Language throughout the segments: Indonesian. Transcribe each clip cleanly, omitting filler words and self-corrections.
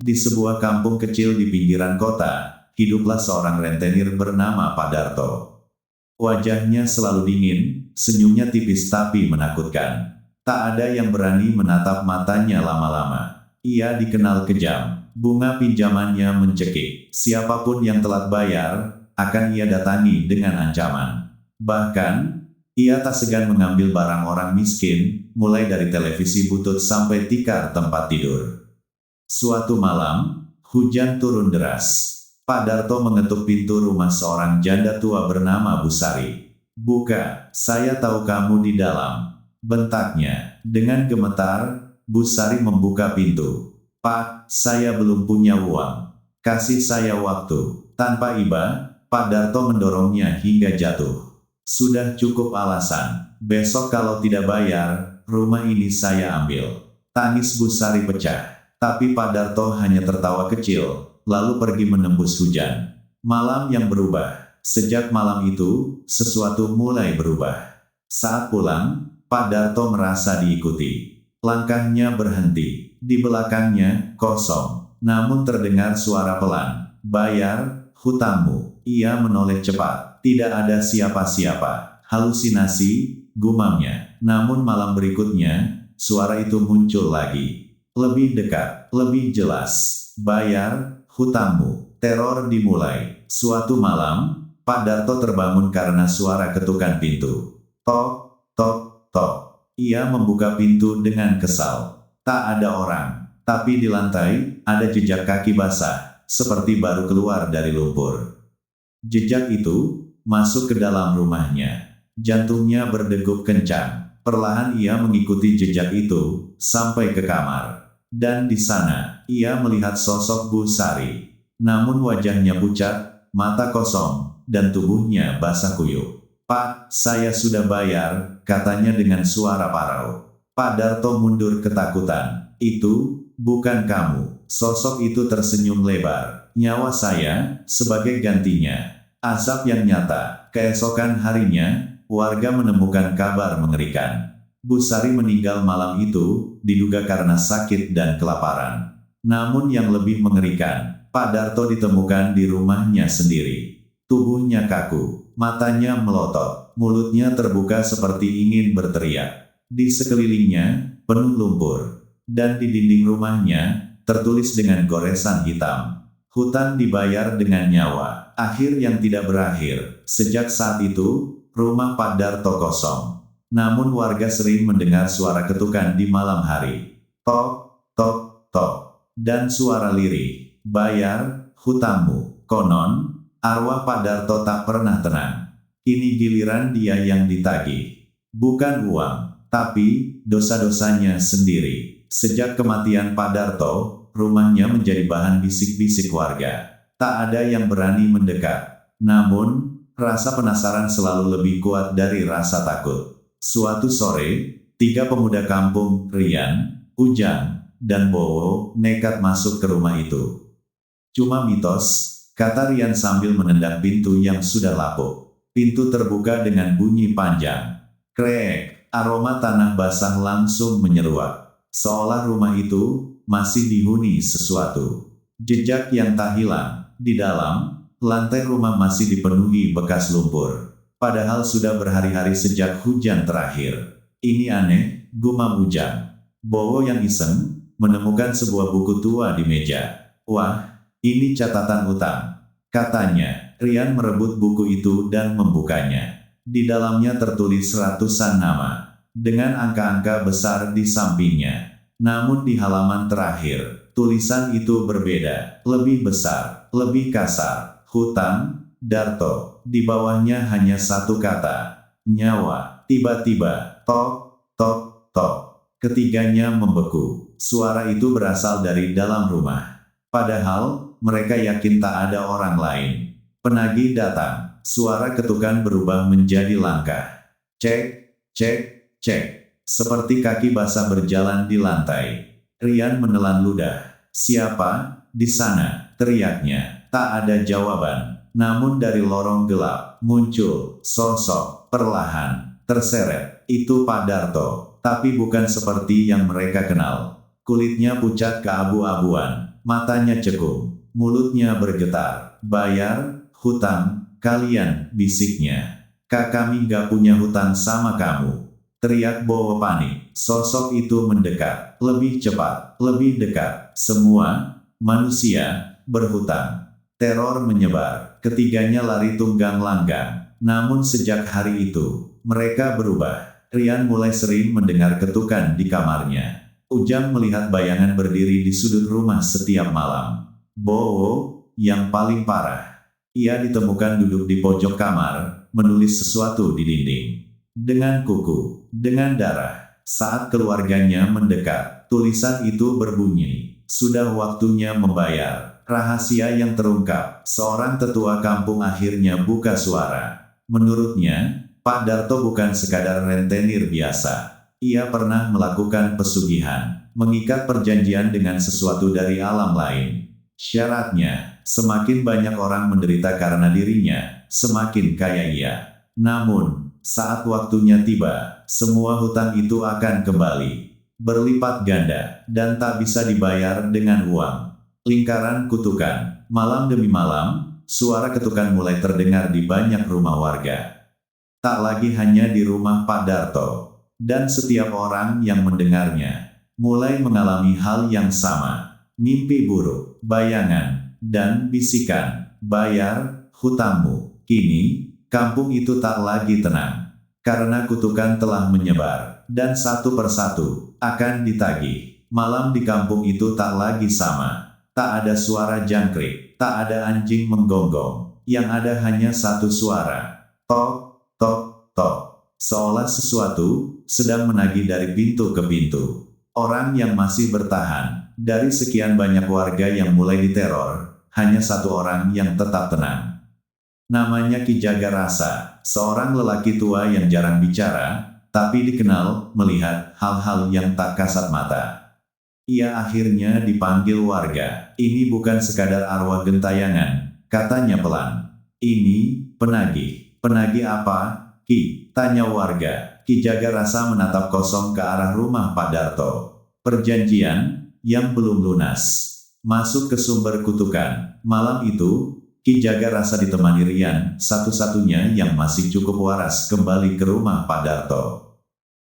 Di sebuah kampung kecil di pinggiran kota, hiduplah seorang rentenir bernama Padarto. Wajahnya selalu dingin, senyumnya tipis tapi menakutkan. Tak ada yang berani menatap matanya lama-lama. Ia dikenal kejam, bunga pinjamannya mencekik. Siapapun yang telat bayar, akan ia datangi dengan ancaman. Bahkan, ia tak segan mengambil barang orang miskin, mulai dari televisi butut sampai tikar tempat tidur. Suatu malam, hujan turun deras. Padarto mengetuk pintu rumah seorang janda tua bernama Busari. "Buka, saya tahu kamu di dalam," bentaknya. Dengan gemetar, Busari membuka pintu. "Pak, saya belum punya uang. Kasih saya waktu." Tanpa iba, Padarto mendorongnya hingga jatuh. "Sudah cukup alasan. Besok kalau tidak bayar, rumah ini saya ambil." Tangis Busari pecah. Tapi Padarto hanya tertawa kecil, lalu pergi menembus hujan. Malam yang berubah. Sejak malam itu, sesuatu mulai berubah. Saat pulang, Padarto merasa diikuti. Langkahnya berhenti. Di belakangnya, kosong. Namun terdengar suara pelan. "Bayar hutangmu." Ia menoleh cepat. Tidak ada siapa-siapa. Halusinasi, gumamnya. Namun malam berikutnya, suara itu muncul lagi. Lebih dekat, lebih jelas. "Bayar hutangmu." Teror dimulai. Suatu malam, Padarto terbangun karena suara ketukan pintu. Tok, tok, tok. Ia membuka pintu dengan kesal. Tak ada orang, tapi di lantai, ada jejak kaki basah, seperti baru keluar dari lumpur. Jejak itu masuk ke dalam rumahnya. Jantungnya berdegup kencang. Perlahan ia mengikuti jejak itu, sampai ke kamar. Dan di sana, ia melihat sosok Busari. Namun wajahnya pucat, mata kosong, dan tubuhnya basah kuyup. "Pak, saya sudah bayar," katanya dengan suara parau. Padarto mundur ketakutan. "Itu, bukan kamu." Sosok itu tersenyum lebar. "Nyawa saya, sebagai gantinya." Azab yang nyata. Keesokan harinya, warga menemukan kabar mengerikan. Busari meninggal malam itu, diduga karena sakit dan kelaparan. Namun yang lebih mengerikan, Padarto ditemukan di rumahnya sendiri. Tubuhnya kaku, matanya melotot, mulutnya terbuka seperti ingin berteriak. Di sekelilingnya, penuh lumpur. Dan di dinding rumahnya, tertulis dengan goresan hitam. "Hutang dibayar dengan nyawa, akhir yang tidak berakhir." Sejak saat itu, rumah Padarto kosong. Namun warga sering mendengar suara ketukan di malam hari. Tok, tok, tok. Dan suara lirih. "Bayar hutangmu." Konon, arwah Padarto tak pernah tenang. Kini giliran dia yang ditagih. Bukan uang, tapi dosa-dosanya sendiri. Sejak kematian Padarto, rumahnya menjadi bahan bisik-bisik warga. Tak ada yang berani mendekat. Namun, rasa penasaran selalu lebih kuat dari rasa takut. Suatu sore, 3 pemuda kampung, Rian, Ujang, dan Bowo, nekat masuk ke rumah itu. "Cuma mitos," kata Rian sambil menendang pintu yang sudah lapuk. Pintu terbuka dengan bunyi panjang. Krek, aroma tanah basah langsung menyeruak. Seolah rumah itu masih dihuni sesuatu. Jejak yang tak hilang. Di dalam, lantai rumah masih dipenuhi bekas lumpur. Padahal sudah berhari-hari sejak hujan terakhir. "Ini aneh," gumam Ujang. Bowo yang iseng, menemukan sebuah buku tua di meja. "Wah, ini catatan utang," katanya. Rian merebut buku itu dan membukanya. Di dalamnya tertulis ratusan nama, dengan angka-angka besar di sampingnya. Namun di halaman terakhir, tulisan itu berbeda, lebih besar, lebih kasar. "Hutang, Darto." Di bawahnya hanya satu kata, "nyawa." Tiba-tiba, tok, tok, tok. Ketiganya membeku. Suara itu berasal dari dalam rumah. Padahal, mereka yakin tak ada orang lain. Penagih datang. Suara ketukan berubah menjadi langkah. Cek, cek, cek. Seperti kaki basah berjalan di lantai. Rian menelan ludah. "Siapa di sana?" teriaknya. Tak ada jawaban. Namun dari lorong gelap, muncul sosok, perlahan, terseret. Itu Padarto, tapi bukan seperti yang mereka kenal. Kulitnya pucat keabu-abuan, matanya cekung, mulutnya bergetar. Bayar hutang kalian, bisiknya. Kami gak punya hutang sama kamu. Teriak Bowo panik. Sosok itu mendekat, lebih cepat, lebih dekat. Semua manusia berhutang. Teror menyebar. Ketiganya lari tunggang langgang. Namun sejak hari itu, mereka berubah. Rian mulai sering mendengar ketukan di kamarnya. Ujang melihat bayangan berdiri di sudut rumah setiap malam. Bowo yang paling parah. Ia ditemukan duduk di pojok kamar, menulis sesuatu di dinding. Dengan kuku, dengan darah. Saat keluarganya mendekat, tulisan itu berbunyi, "Sudah waktunya membayar." Rahasia yang terungkap, seorang tetua kampung akhirnya buka suara. Menurutnya, Pak Darto bukan sekadar rentenir biasa. Ia pernah melakukan pesugihan, mengikat perjanjian dengan sesuatu dari alam lain. Syaratnya, semakin banyak orang menderita karena dirinya, semakin kaya ia. Namun, saat waktunya tiba, semua hutang itu akan kembali, berlipat ganda, dan tak bisa dibayar dengan uang. Lingkaran kutukan. Malam demi malam, suara ketukan mulai terdengar di banyak rumah warga. Tak lagi hanya di rumah Pak Darto. Dan setiap orang yang mendengarnya, mulai mengalami hal yang sama. Mimpi buruk, bayangan, dan bisikan. Bayar hutangmu. Kini, kampung itu tak lagi tenang. Karena kutukan telah menyebar, dan satu persatu akan ditagih. Malam di kampung itu tak lagi sama. Tak ada suara jangkrik, tak ada anjing menggonggong. Yang ada hanya satu suara. Tok, tok, tok. Seolah sesuatu sedang menagih dari pintu ke pintu. Orang yang masih bertahan, dari sekian banyak warga yang mulai diteror, hanya satu orang yang tetap tenang. Namanya Ki Jagarasa, seorang lelaki tua yang jarang bicara, tapi dikenal melihat hal-hal yang tak kasat mata. Ia akhirnya dipanggil warga. Ini bukan sekadar arwah gentayangan, katanya pelan. Ini penagih. Penagih apa, Ki? Tanya warga. Ki Jagarasa menatap kosong ke arah rumah Pak Darto. Perjanjian yang belum lunas. Masuk ke sumber kutukan. Malam itu, Ki Jagarasa ditemani Rian, satu-satunya yang masih cukup waras, kembali ke rumah Pak Darto.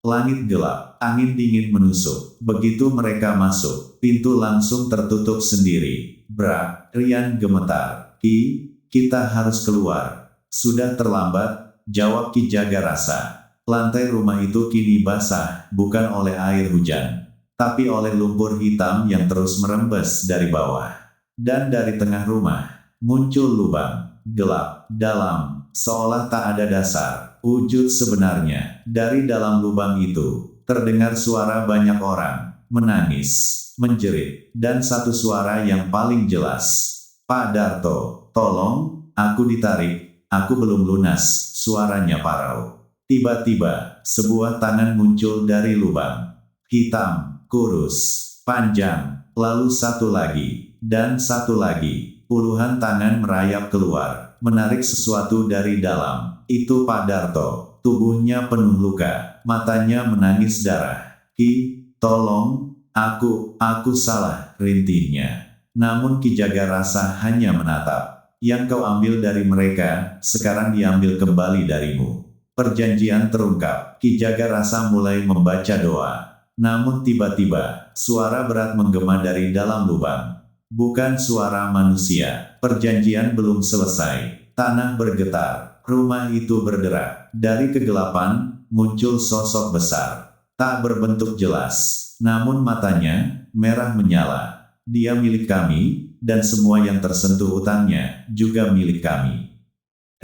Langit gelap, angin dingin menusuk. Begitu mereka masuk, pintu langsung tertutup sendiri. Brak, Rian gemetar. Ki, kita harus keluar. Sudah terlambat, jawab Ki Jagarasa. Lantai rumah itu kini basah, bukan oleh air hujan, tapi oleh lumpur hitam yang terus merembes dari bawah. Dan dari tengah rumah, muncul lubang, gelap, dalam, seolah tak ada dasar. Wujud sebenarnya, dari dalam lubang itu, terdengar suara banyak orang, menangis, menjerit, dan satu suara yang paling jelas. Pak Darto, tolong, aku ditarik, aku belum lunas, suaranya parau. Tiba-tiba, sebuah tangan muncul dari lubang. Hitam, kurus, panjang, lalu satu lagi, dan satu lagi. Puluhan tangan merayap keluar, menarik sesuatu dari dalam. Itu Pak Darto, tubuhnya penuh luka, matanya menangis darah. Ki, tolong, aku salah, rintihnya. Namun Ki Jagarasa hanya menatap. Yang kau ambil dari mereka, sekarang diambil kembali darimu. Perjanjian terungkap, Ki Jagarasa mulai membaca doa. Namun tiba-tiba, suara berat menggema dari dalam lubang. Bukan suara manusia, perjanjian belum selesai. Tanah bergetar, rumah itu berderak. Dari kegelapan, muncul sosok besar. Tak berbentuk jelas, namun matanya, merah menyala. Dia milik kami, dan semua yang tersentuh utangnya, juga milik kami.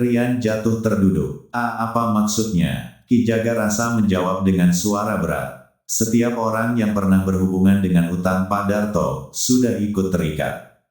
Rian jatuh terduduk. Apa maksudnya? Ki Jagarasa menjawab dengan suara berat. Setiap orang yang pernah berhubungan dengan utang Pak Darto, sudah ikut terikat.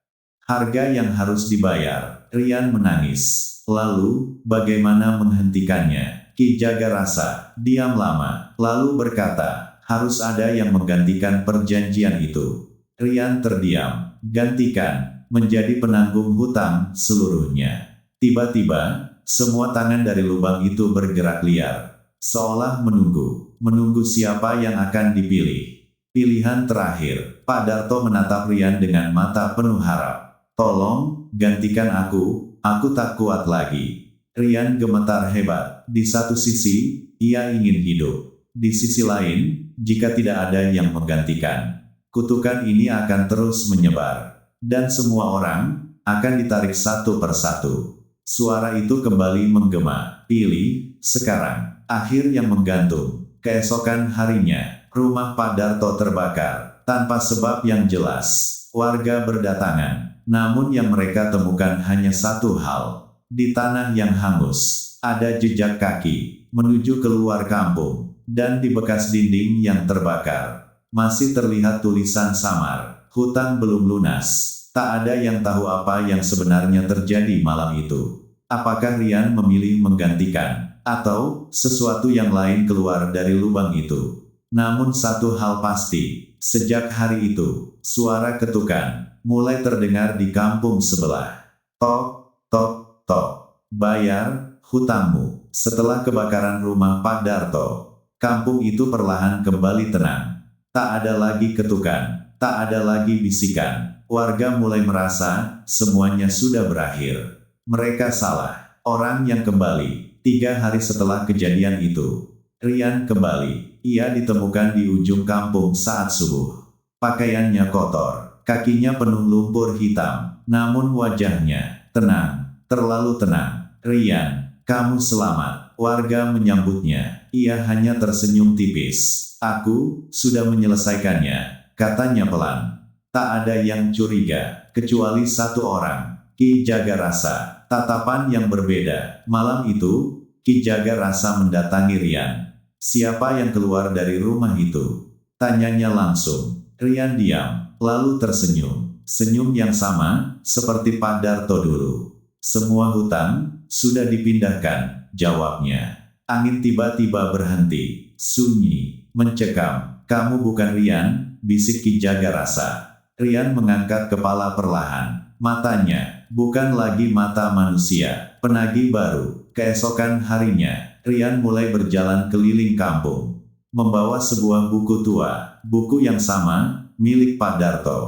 Harga yang harus dibayar. Rian menangis. Lalu, bagaimana menghentikannya? Ki Jagarasa diam lama, lalu berkata, harus ada yang menggantikan perjanjian itu. Rian terdiam. Gantikan, menjadi penanggung hutang seluruhnya. Tiba-tiba, semua tangan dari lubang itu bergerak liar. Seolah menunggu siapa yang akan dipilih. Pilihan terakhir, Pak Darto menatap Rian dengan mata penuh harap. Tolong, gantikan aku tak kuat lagi. Rian gemetar hebat. Di satu sisi, ia ingin hidup. Di sisi lain, jika tidak ada yang menggantikan, kutukan ini akan terus menyebar. Dan semua orang akan ditarik satu persatu. Suara itu kembali menggema. Pilih, sekarang. Akhir yang menggantung. Keesokan harinya, rumah Pak Darto terbakar. Tanpa sebab yang jelas. Warga berdatangan. Namun yang mereka temukan hanya satu hal. Di tanah yang hangus, ada jejak kaki, menuju keluar kampung. Dan di bekas dinding yang terbakar, masih terlihat tulisan samar. Hutang belum lunas. Tak ada yang tahu apa yang sebenarnya terjadi malam itu. Apakah Rian memilih menggantikan, atau sesuatu yang lain keluar dari lubang itu. Namun satu hal pasti, sejak hari itu, suara ketukan mulai terdengar di kampung sebelah. Tok, tok, tok. Bayar hutangmu. Setelah kebakaran rumah Pak Darto, kampung itu perlahan kembali tenang. Tak ada lagi ketukan, tak ada lagi bisikan. Warga mulai merasa semuanya sudah berakhir. Mereka salah. Orang yang kembali 3 hari setelah kejadian itu. Rian kembali. Ia ditemukan di ujung kampung saat subuh. Pakaiannya kotor, kakinya penuh lumpur hitam, namun wajahnya tenang, terlalu tenang. Rian, kamu selamat. Warga menyambutnya. Ia hanya tersenyum tipis. Aku sudah menyelesaikannya, katanya pelan. Tak ada yang curiga, kecuali satu orang, Ki Jagarasa. Tatapan yang berbeda. Malam itu, Ki Jagarasa mendatangi Rian. Siapa yang keluar dari rumah itu? Tanyanya langsung. Rian diam, lalu tersenyum. Senyum yang sama, seperti Pak Darto dulu. Semua hutang sudah dipindahkan, jawabnya. Angin tiba-tiba berhenti. Sunyi, mencekam. Kamu bukan Rian, bisik Ki Jagarasa. Rian mengangkat kepala perlahan. Matanya bukan lagi mata manusia. Penagih baru. Keesokan harinya, Rian mulai berjalan keliling kampung. Membawa sebuah buku tua. Buku yang sama, milik Pak Darto.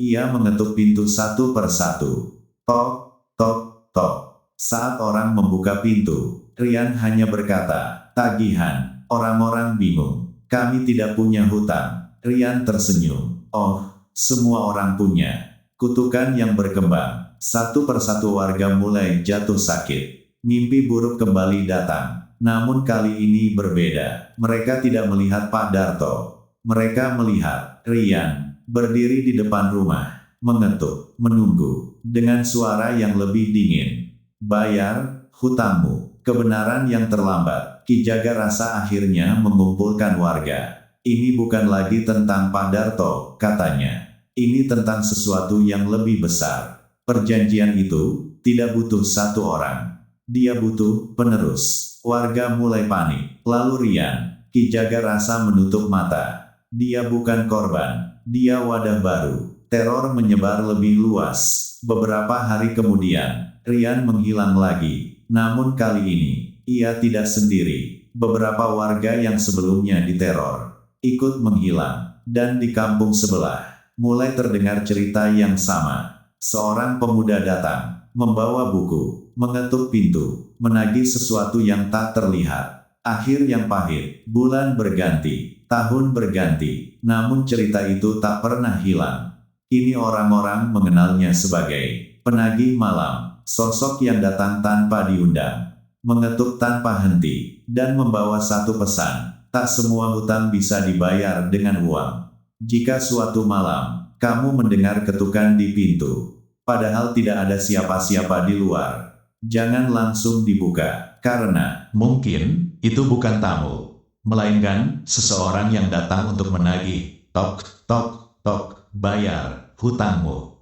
Ia mengetuk pintu satu persatu. Tok, tok, tok. Saat orang membuka pintu, Rian hanya berkata, tagihan. Orang-orang bingung. Kami tidak punya hutang. Rian tersenyum. Oh, semua orang punya. Kutukan yang berkembang. Satu persatu warga mulai jatuh sakit. Mimpi buruk kembali datang. Namun kali ini berbeda. Mereka tidak melihat Pak Darto. Mereka melihat Rian berdiri di depan rumah. Mengetuk, menunggu. Dengan suara yang lebih dingin. Bayar hutangmu. Kebenaran yang terlambat. Ki Jagarasa akhirnya mengumpulkan warga. Ini bukan lagi tentang Pak Darto, katanya. Ini tentang sesuatu yang lebih besar. Perjanjian itu tidak butuh satu orang. Dia butuh penerus. Warga mulai panik. Lalu Rian, Ki Jagarasa menutup mata. Dia bukan korban. Dia wadah baru. Teror menyebar lebih luas. Beberapa hari kemudian, Rian menghilang lagi. Namun kali ini, ia tidak sendiri. Beberapa warga yang sebelumnya diteror ikut menghilang. Dan di kampung sebelah, mulai terdengar cerita yang sama. Seorang pemuda datang, membawa buku, mengetuk pintu, menagih sesuatu yang tak terlihat. Akhir yang pahit, bulan berganti, tahun berganti, namun cerita itu tak pernah hilang. Kini orang-orang mengenalnya sebagai penagih malam, sosok yang datang tanpa diundang, mengetuk tanpa henti, dan membawa satu pesan. Tak semua hutang bisa dibayar dengan uang. Jika suatu malam, kamu mendengar ketukan di pintu, padahal tidak ada siapa-siapa di luar, jangan langsung dibuka, karena mungkin itu bukan tamu, melainkan seseorang yang datang untuk menagih. Tok, tok, tok, bayar hutangmu.